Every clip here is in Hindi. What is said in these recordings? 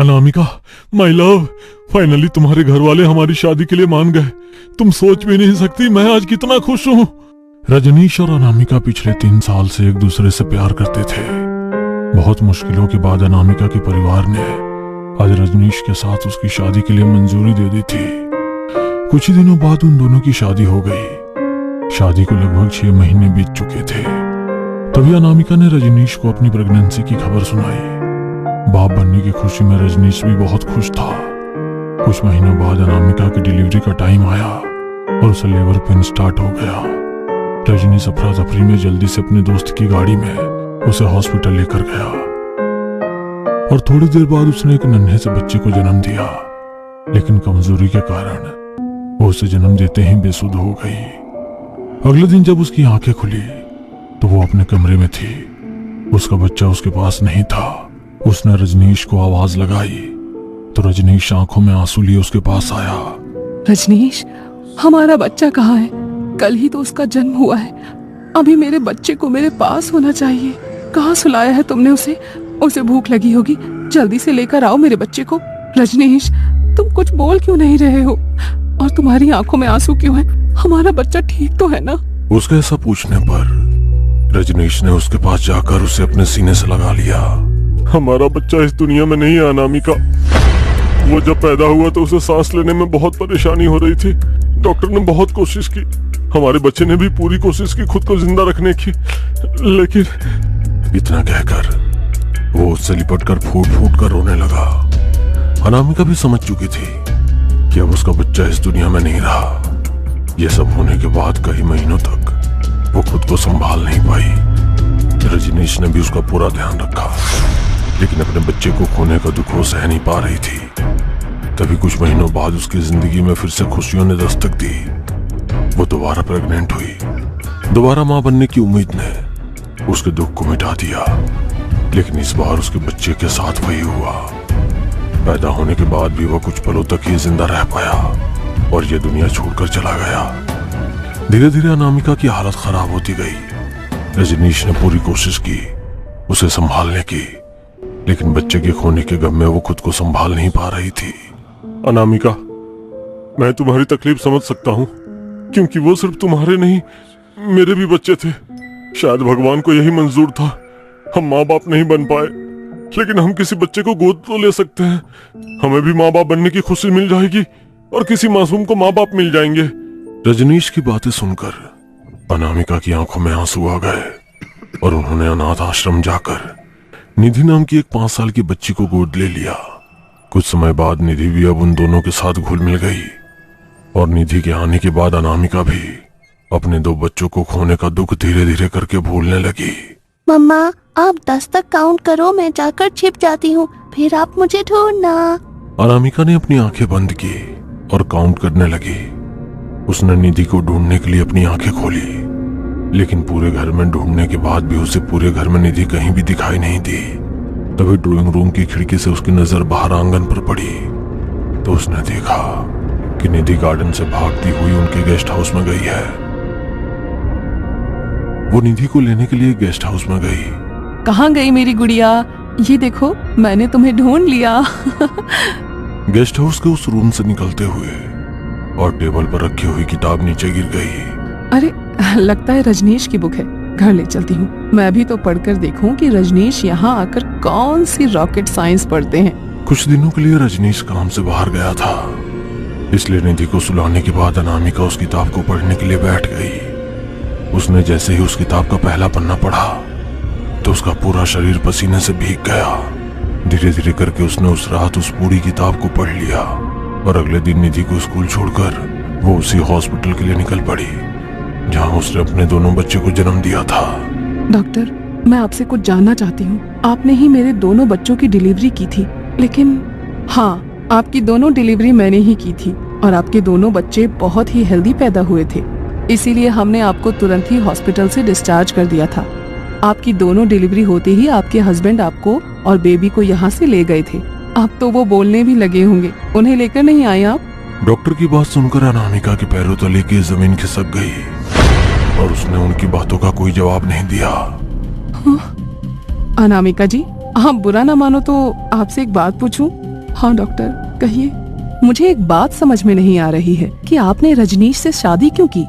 अनामिका, माय लव, फाइनली तुम्हारे घर वाले हमारी शादी के लिए मान गए। तुम सोच भी नहीं सकती मैं आज कितना खुश हूँ। रजनीश और अनामिका पिछले 3 साल से एक दूसरे से प्यार करते थे। बहुत मुश्किलों के बाद अनामिका के परिवार ने आज रजनीश के साथ उसकी शादी के लिए मंजूरी दे दी थी। कुछ ही दिनों बाद उन दोनों की शादी हो गई। शादी को लगभग 6 महीने बीत चुके थे। तभी अनामिका ने रजनीश को अपनी प्रेगनेंसी की खबर सुनाई। बाप बनने की खुशी में रजनीश भी बहुत खुश था। कुछ महीनों बाद अनामिका की डिलीवरी का टाइम आया और उसे लेबर पेन स्टार्ट हो गया। रजनीश अफरा तफरी में जल्दी से अपने दोस्त की गाड़ी में उसे हॉस्पिटल लेकर गया और थोड़ी देर बाद उसने एक नन्हे से बच्चे को जन्म दिया। लेकिन कमजोरी के कारण वो उसे जन्म देते ही बेसुध हो गई। अगले दिन जब उसकी आंखें खुली तो वो अपने कमरे में थी। उसका बच्चा उसके पास नहीं था। उसने रजनीश को आवाज लगाई तो रजनीश आंखों में आंसू लिए उसके पास आया। रजनीश, हमारा बच्चा कहाँ है? कल ही तो उसका जन्म हुआ है। अभी मेरे बच्चे को मेरे पास होना चाहिए। कहाँ सुलाया है तुमने उसे? उसे भूख लगी होगी, जल्दी से लेकर आओ मेरे बच्चे को। रजनीश, तुम कुछ बोल क्यों नहीं रहे हो? और तुम्हारी आंखों में आंसू क्यों है? हमारा बच्चा ठीक तो है ना? उसके ऐसा पूछने पर रजनीश ने उसके पास जाकर उसे अपने सीने से लगा लिया। हमारा बच्चा इस दुनिया में नहीं है अनामिका। वो जब पैदा हुआ तो उसे सांस लेने में बहुत परेशानी हो रही थी। डॉक्टर ने बहुत कोशिश की। हमारे बच्चे ने भी पूरी कोशिश की खुद को जिंदा रखने की, लेकिन इतना कहकर वो उससे लिपटकर फूट फूट कर रोने लगा। अनामिका भी समझ चुकी थी कि अब उसका बच्चा इस दुनिया में नहीं रहा। ये सब होने के बाद कई महीनों तक वो खुद को संभाल नहीं पाई। रजनीश ने भी उसका पूरा ध्यान रखा, लेकिन अपने बच्चे को खोने का दुख वो सह नहीं पा रही थी। तभी कुछ महीनों बाद उसकी जिंदगी में फिर से खुशियों ने दस्तक दी। वो दोबारा प्रेग्नेंट हुई। दोबारा मां बनने की उम्मीद ने उसके दुख को मिटा दिया। लेकिन इस बार उसके बच्चे के साथ वही हुआ। पैदा होने के बाद भी वह कुछ पलों तक ही जिंदा रह पाया और ये दुनिया छोड़कर चला गया। धीरे धीरे अनामिका की हालत खराब होती गई। रजनीश ने पूरी कोशिश की उसे संभालने की, लेकिन बच्चे के खोने के गम में वो खुद को संभाल नहीं पा रही थी। अनामिका, मैं तुम्हारी तकलीफ समझ सकता हूँ, क्योंकि वो सिर्फ तुम्हारे नहीं मेरे भी बच्चे थे। शायद भगवान को यही मंजूर था। हम माँ बाप नहीं बन पाए, लेकिन हम किसी बच्चे को गोद तो ले सकते हैं। हमें भी माँ बाप बनने की खुशी मिल जाएगी और किसी मासूम को माँ बाप मिल जाएंगे। रजनीश की बातें सुनकर अनामिका की आंखों में आंसू आ गए और उन्होंने अनाथ आश्रम जाकर निधि नाम की एक 5 साल की बच्ची को गोद ले लिया। कुछ समय बाद निधि भी अब उन दोनों के साथ घुल मिल गई और निधि के आने के बाद अनामिका भी अपने 2 बच्चों को खोने का दुख धीरे धीरे करके भूलने लगी। मम्मा, आप 10 तक काउंट करो, मैं जाकर छिप जाती हूँ, फिर आप मुझे ढूंढना। अनामिका ने अपनी आंखें बंद की और काउंट करने लगी। उसने निधि को ढूंढने के लिए अपनी आंखें खोली, लेकिन पूरे घर में ढूंढने के बाद भी उसे पूरे घर में निधि कहीं भी दिखाई नहीं दी। तभी ड्राइंग रूम की खिड़की से उसकी नजर बाहर आंगन पर पड़ी तो उसने देखा कि निधि गार्डन से भागती हुई उनके गेस्ट हाउस में गई है। वो निधि को लेने के लिए गेस्ट हाउस में गई। कहाँ गई मेरी गुड़िया? ये देखो, मैंने तुम्हें ढूंढ लिया। गेस्ट हाउस के उस रूम से निकलते हुए और टेबल पर रखी हुई किताब नीचे गिर गई। अरे, लगता है रजनीश की बुक है। घर ले चलती हूँ। मैं भी तो पढ़कर देखूं कि रजनीश यहाँ आकर कौन सी रॉकेट साइंस पढ़ते हैं। कुछ दिनों के लिए रजनीश काम से बाहर गया था, इसलिए निधि को सुलाने के बाद अनामिका उस किताब को पढ़ने के लिए बैठ गई। उसने जैसे ही उस किताब का पहला पन्ना पढ़ा तो उसका पूरा शरीर पसीने से भीग गया। धीरे धीरे करके उसने उस रात उस पूरी किताब को पढ़ लिया और अगले दिन निधि को स्कूल छोड़कर वो उसी हॉस्पिटल के लिए निकल पड़ी जहाँ उसने अपने दोनों बच्चे को जन्म दिया था। डॉक्टर, मैं आपसे कुछ जानना चाहती हूँ। आपने ही मेरे दोनों बच्चों की डिलीवरी की थी, लेकिन हाँ, आपकी दोनों डिलीवरी मैंने ही की थी और आपके दोनों बच्चे बहुत ही हेल्दी पैदा हुए थे। इसीलिए हमने आपको तुरंत ही हॉस्पिटल से डिस्चार्ज कर दिया था। आपकी दोनों डिलीवरी होते ही आपके हस्बैंड आपको और बेबी को यहाँ से ले गए थे। अब तो वो बोलने भी लगे होंगे। उन्हें लेकर नहीं आए आप? डॉक्टर की बात सुनकर अनामिका के पैरों तले की जमीन खिसक गई और उसने उनकी बातों का कोई जवाब नहीं दिया। अनामिका जी, आप बुरा ना मानो तो आपसे एक बात पूछूं? हाँ डॉक्टर, कहिए। मुझे एक बात समझ में नहीं आ रही है कि आपने रजनीश से शादी क्यों की?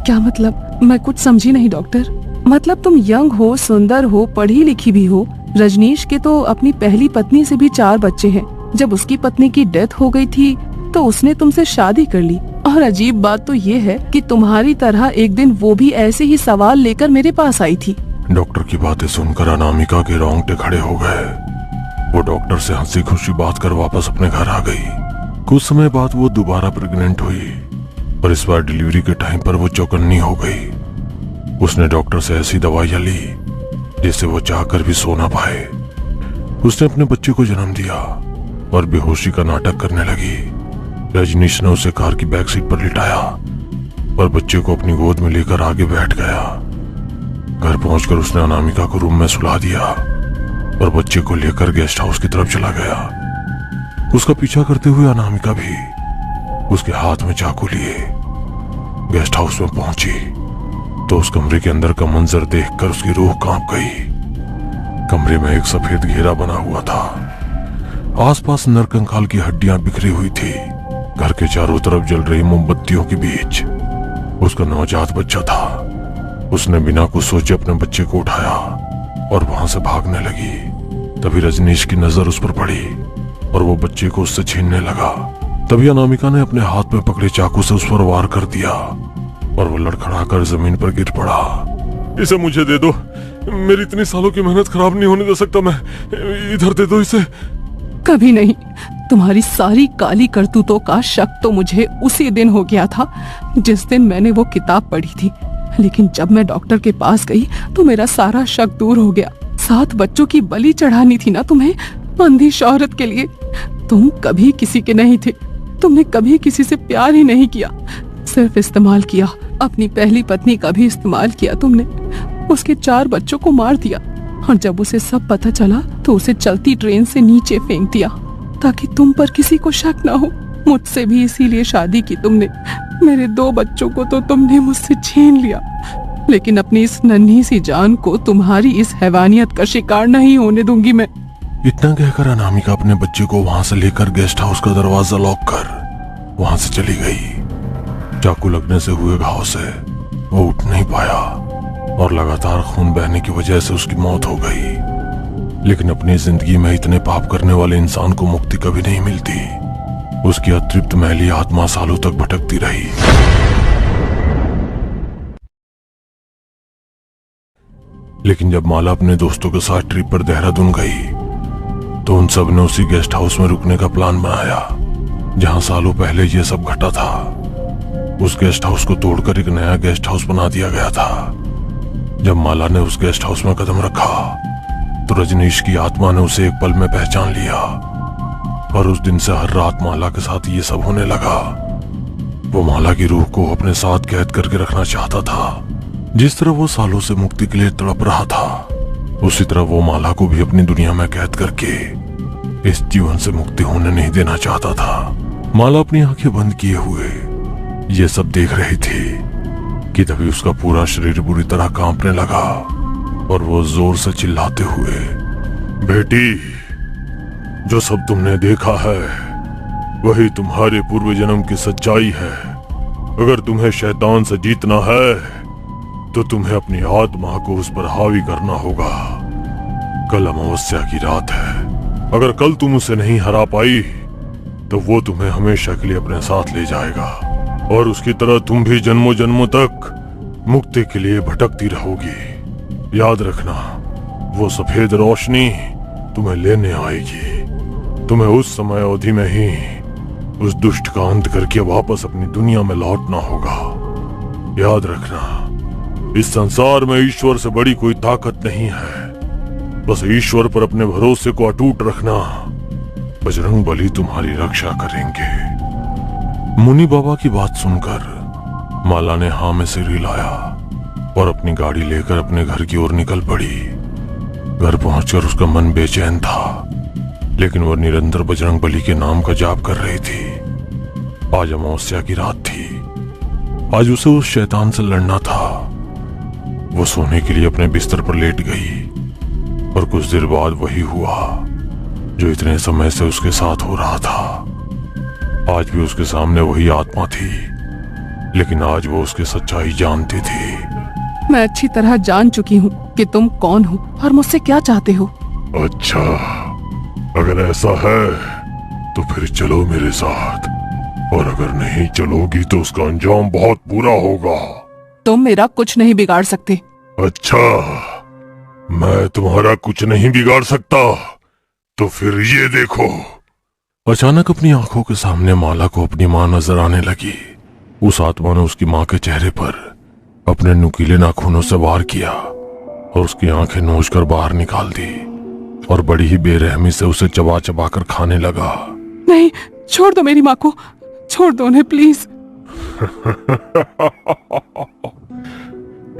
क्या मतलब? मैं कुछ समझी नहीं डॉक्टर। मतलब तुम यंग हो, सुंदर हो, पढ़ी लिखी भी हो। रजनीश के तो अपनी पहली पत्नी से भी 4 बच्चे हैं। जब उसकी पत्नी की डेथ हो गई थी तो उसने तुमसे शादी कर ली। और अजीब बात तो ये है कि तुम्हारी तरह एक दिन वो भी ऐसे ही सवाल लेकर मेरे पास आई थी। डॉक्टर की बातें सुनकर अनामिका के रोंगटे खड़े हो गए। वो डॉक्टर से हंसी खुशी बात कर वापस अपने घर आ गई। कुछ समय बाद वो दोबारा प्रेग्नेंट हुई और इस बार डिलीवरी के टाइम पर वो चौकन्नी हो गई। उसने डॉक्टर से ऐसी दवाइयां ली जिससे वो चाहकर भी सो ना पाए। उसने अपने बच्चे को जन्म दिया और बेहोशी का नाटक करने लगी। रजनीश ने उसे कार की बैक सीट पर लिटाया और बच्चे को अपनी गोद में लेकर आगे बैठ गया। घर पहुंचकर उसने अनामिका को रूम में सुला दिया और बच्चे को लेकर गेस्ट हाउस की तरफ चला गया। उसका पीछा करते हुए अनामिका भी उसके हाथ में चाकू लिए गेस्ट हाउस में पहुंची तो उस कमरे के अंदर का मंजर देखकर उसकी रूह कांप गई। कमरे में एक सफेद घेरा बना हुआ था। आसपास नरकंकाल की हड्डियां बिखरी हुई थी। घर के चारों तरफ जल रही मोमबत्तियों के बीच उसका नवजात बच्चा था। उसने बिना कुछ सोचे अपने बच्चे को उठाया और वहां से भागने लगी। तभी रजनीश की नजर उस पर पड़ी और वो बच्चे को उससे छीनने लगा। तभी अनामिका ने अपने हाथ में पकड़े चाकू से उस पर वार कर दिया और वो लड़खड़ाकर जमीन पर गिर पड़ा। इसे मुझे दे दो, मेरी इतनी सालों की मेहनत खराब नहीं होने दे सकता मैं। इधर दे दो इसे। कभी नहीं। तुम्हारी सारी काली करतूतों का शक तो मुझे उसी दिन हो गया था जिस दिन मैंने वो किताब पढ़ी थी। लेकिन जब मैं डॉक्टर के पास गई तो मेरा सारा शक दूर हो गया। 7 बच्चों की बलि चढ़ानी थी ना तुम्हें, अंधी शौहरत के लिए। तुम कभी किसी के नहीं थे। तुमने कभी किसी से प्यार ही नहीं किया, सिर्फ इस्तेमाल किया। अपनी पहली पत्नी का भी इस्तेमाल किया तुमने। उसके 4 बच्चों को मार दिया और जब उसे सब पता चला तो उसे चलती ट्रेन से नीचे फेंक दिया ताकि तुम पर किसी को शक ना हो। मुझसे भी इसीलिए शादी की तुमने। मेरे 2 बच्चों को तो तुमने मुझसे छीन लिया, लेकिन अपनी इस नन्ही सी जान को तुम्हारी इस हैवानियत का शिकार नहीं होने दूंगी मैं। इतना कहकर अनामिका अपने बच्चे को वहां से लेकर गेस्ट हाउस का दरवाजा लॉक कर वहां से चली गई। चाकू लगने से हुए घाव से वो उठ नहीं पाया और लगातार खून बहने की वजह से उसकी मौत हो गई। लेकिन अपनी जिंदगी में इतने पाप करने वाले इंसान को मुक्ति कभी नहीं मिलती। उसकी अतृप्त मैली आत्मा सालों तक भटकती रही। लेकिन जब माला अपने दोस्तों के साथ ट्रिप पर देहरादून गई तो उन सब ने उसी गेस्ट हाउस में रुकने का प्लान बनाया जहां सालों पहले ये सब घटा था। उस गेस्ट हाउस को तोड़कर एक नया गेस्ट हाउस बना दिया गया था। जब माला ने उस गेस्ट हाउस में कदम रखा तो रजनीश की आत्मा ने उसे एक पल में पहचान लिया और उस दिन से हर रात माला के साथ ये सब होने लगा। वो माला की रूह को अपने साथ कैद करके रखना चाहता था। जिस तरह वो सालों से मुक्ति के लिए तड़प रहा था, उसी तरह वो माला को भी अपनी दुनिया में कैद करके इस जीवन से मुक्ति होने नहीं देना चाहता था। माला अपनी आंखें बंद किए हुए ये सब देख रही थी कि तभी उसका पूरा शरीर बुरी तरह कांपने लगा और वो जोर से चिल्लाते हुए, बेटी, जो सब तुमने देखा है वही तुम्हारे पूर्व जन्म की सच्चाई है। अगर तुम्हें शैतान से जीतना है तो तुम्हें अपनी आत्मा को उस पर हावी करना होगा। कल अमावस्या की रात है। अगर कल तुम उसे नहीं हरा पाई तो वो तुम्हें हमेशा के लिए अपने साथ ले जाएगा और उसकी तरह तुम भी जन्मों जन्मों तक मुक्ति के लिए भटकती रहोगी। याद रखना, वो सफेद रोशनी तुम्हें लेने आएगी। तुम्हें उस समय अवधि में ही उस दुष्ट का अंत करके वापस अपनी दुनिया में लौटना होगा। याद रखना, इस संसार में ईश्वर से बड़ी कोई ताकत नहीं है। बस ईश्वर पर अपने भरोसे को अटूट रखना। बजरंग बली तुम्हारी रक्षा करेंगे। मुनि बाबा की बात सुनकर माला ने हाँ में सिर हिलाया और अपनी गाड़ी लेकर अपने घर की ओर निकल पड़ी। घर पहुंचकर उसका मन बेचैन था, लेकिन वह निरंतर बजरंग बली के नाम का जाप कर रही थी। आज अमावस्या की रात थी। आज उसे उस शैतान से लड़ना था। वो सोने के लिए अपने बिस्तर पर लेट गई और कुछ देर बाद वही हुआ। जो इतने समय से उसके साथ हो रहा था। आज भी उसके सामने वही आत्मा थी, लेकिन आज वो उसकी सच्चाई जानती थी। मैं अच्छी तरह जान चुकी हूँ कि तुम कौन हो और मुझसे क्या चाहते हो। अच्छा, अगर ऐसा है तो फिर चलो मेरे साथ, और अगर नहीं चलोगी तो उसका अंजाम बहुत बुरा होगा। तुम मेरा कुछ नहीं बिगाड़ सकते। अच्छा, मैं तुम्हारा कुछ नहीं बिगाड़ सकता, तो फिर ये देखो। अचानक अपनी आंखों के सामने माला को अपनी माँ नजर आने लगी। उस आत्मा ने उसकी माँ के चेहरे पर अपने नुकीले नाखूनों से वार किया और उसकी आंखें नोच कर बाहर निकाल दी और बड़ी ही बेरहमी से उसे चबा चबा कर खाने लगा। नहीं, छोड़ दो मेरी माँ को, छोड़ दो उन्हें प्लीज।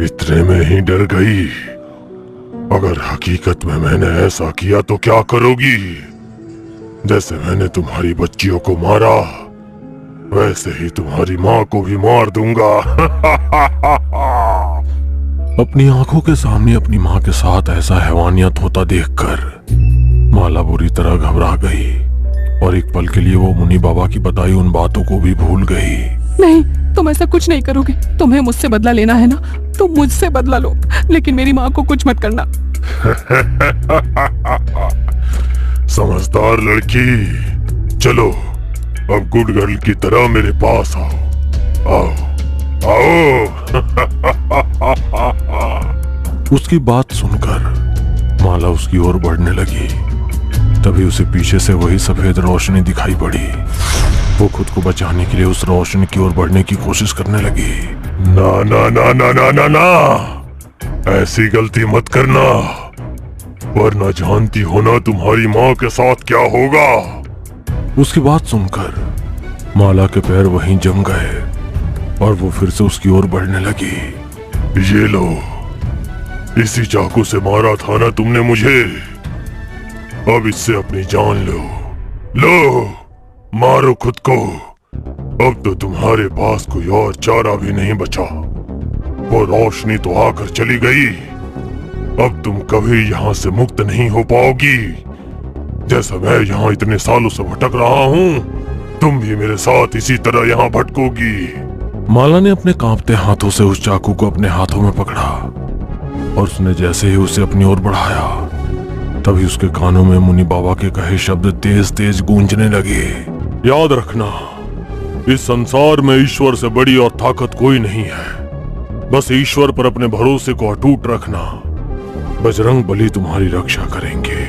इतने में ही डर गई? अगर हकीकत में मैंने ऐसा किया तो क्या करोगी? जैसे मैंने तुम्हारी बच्चियों को मारा, वैसे ही तुम्हारी माँ को भी मार दूंगा। अपनी आंखों के सामने अपनी माँ के साथ ऐसा हैवानियत होता देखकर माला बुरी तरह घबरा गई और एक पल के लिए वो मुनि बाबा की बताई उन बातों को भी भूल गई। नहीं, तुम ऐसा कुछ नहीं करोगे। तुम्हें मुझसे बदला लेना है ना, तुम मुझसे बदला लो, लेकिन मेरी माँ को कुछ मत करना। समझदार लड़की, चलो अब गुड गर्ल की तरह मेरे पास आओ। आओ आओ। उसकी बात सुनकर माला उसकी ओर बढ़ने लगी। तभी उसे पीछे से वही सफेद रोशनी दिखाई पड़ी। वो खुद को बचाने के लिए उस रोशनी की ओर बढ़ने की कोशिश करने लगी। ना ना ना ना ना ना ना, ऐसी गलती मत करना, वरना जानती हो ना तुम्हारी माँ के साथ क्या होगा। उसकी बात सुनकर माला के पैर वहीं जम गए और वो फिर से उसकी ओर बढ़ने लगी। ये लो, इसी चाकू से मारा था ना तुमने मुझे, अब इससे अपनी जान लो। लो, मारो खुद को। अब तो तुम्हारे पास कोई और चारा भी नहीं बचा। वो रोशनी तो आकर चली गई, अब तुम कभी यहाँ से मुक्त नहीं हो पाओगी। जैसा मैं यहाँ इतने सालों से भटक रहा हूँ, तुम भी मेरे साथ इसी तरह यहाँ भटकोगी। माला ने अपने कांपते हाथों से उस चाकू को अपने हाथों में पकड़ा और उसने जैसे ही उसे अपनी ओर बढ़ाया, तभी उसके कानों में मुनि बाबा के कहे शब्द तेज तेज गूंजने लगे। याद रखना, इस संसार में ईश्वर से बड़ी और ताकत कोई नहीं है। बस ईश्वर पर अपने भरोसे को अटूट रखना। बजरंग बली तुम्हारी रक्षा करेंगे।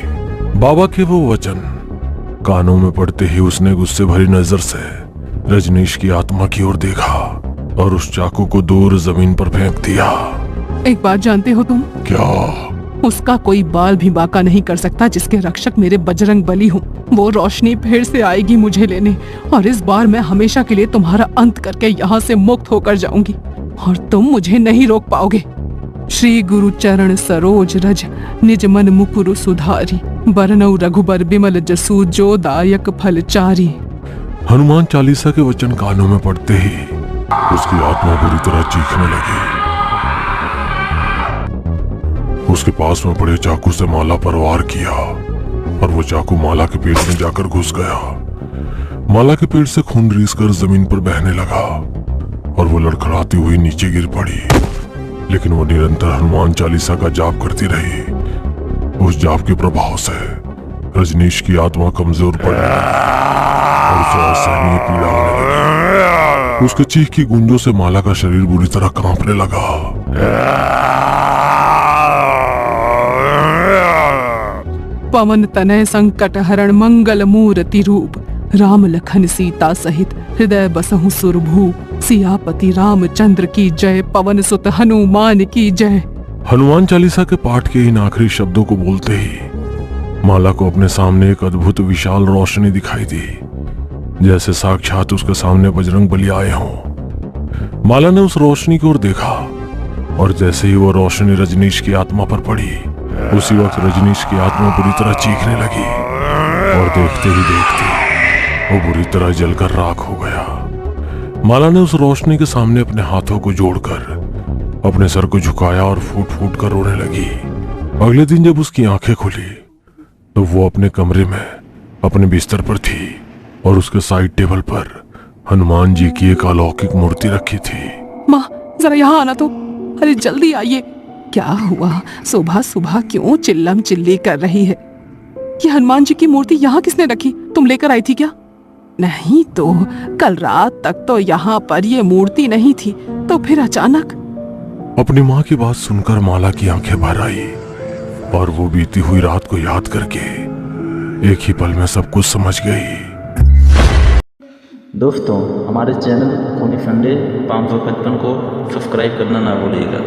बाबा के वो वचन कानों में पड़ते ही उसने गुस्से भरी नजर से रजनीश की आत्मा की ओर देखा और उस चाकू को दूर जमीन पर फेंक दिया। एक बात जानते हो तुम? क्या? उसका कोई बाल भी बाका नहीं कर सकता जिसके रक्षक मेरे बजरंग बली हूँ। वो रोशनी फिर से आएगी मुझे लेने, और इस बार मैं हमेशा के लिए तुम्हारा अंत करके यहाँ से मुक्त होकर जाऊंगी और तुम मुझे नहीं रोक पाओगे। श्री गुरु चरण सरोज रज निज मन मुकुरु सुधारी, बरनऊ रघुबर बिमल जसु जो दायक फलचारी। हनुमान चालीसा के वचन कानों में पड़ते ही उसकी आत्मा बुरी तरह चीखने लगी। उसके पास में पड़े चाकू से माला पर वार किया और वो चाकू माला के पेट में जाकर घुस गया। माला के पेट से खून रीसकर जमीन पर बहने लगा और वो लड़खड़ाती हुई नीचे गिर पड़ी। लेकिन वो निरंतर हनुमान चालीसा का जाप करती रही। उस जाप के प्रभाव से रजनीश की आत्मा कमजोर पड़ गई और उसे असहनीय पीड़ा होने लगी। उसके चीख की गूंजों से माला का शरीर बुरी तरह कांपने लगा। पवन तनय संकट हरण मंगल मूर्ति रूप, राम लखन सीता सहित हृदय बसहु सुरभूप। सियापति रामचंद्र की जय, पवन सुत हनुमान की जय। हनुमान चालीसा के पाठ के इन आखिरी शब्दों को बोलते ही माला को अपने सामने एक अद्भुत विशाल रोशनी दिखाई दी, जैसे साक्षात उसके सामने बजरंग बली आए हों। माला ने उस रोशनी की ओर देखा और जैसे ही वो रोशनी रजनीश की आत्मा पर पड़ी, उसी वक्त रजनीश की आत्मा बुरी तरह चीखने लगी और देखते ही देखते वो बुरी तरह जलकर राख हो गया। माला ने उस रोशनी के सामने अपने हाथों को जोड़कर अपने सर को झुकाया और फूट फूट कर रोने लगी। अगले दिन जब उसकी आंखें खुली तो वो अपने कमरे में अपने बिस्तर पर थी और उसके साइड टेबल पर हनुमान जी की एक अलौकिक मूर्ति रखी थी। माँ जरा यहाँ आना तो, अरे जल्दी आइए। क्या हुआ, सुबह सुबह क्यों चिल्लम चिल्ली कर रही है? ये हनुमान जी की मूर्ति यहाँ किसने रखी? तुम लेकर आई थी क्या? नहीं तो कल रात तक तो यहाँ पर ये मूर्ति नहीं थी, तो फिर अचानक? अपनी माँ की बात सुनकर माला की आंखें भर आई और वो बीती हुई रात को याद करके एक ही पल में सब कुछ समझ गई। दोस्तों, हमारे चैनल खूनी फंडे 555 को सब्सक्राइब करना ना भूलिएगा।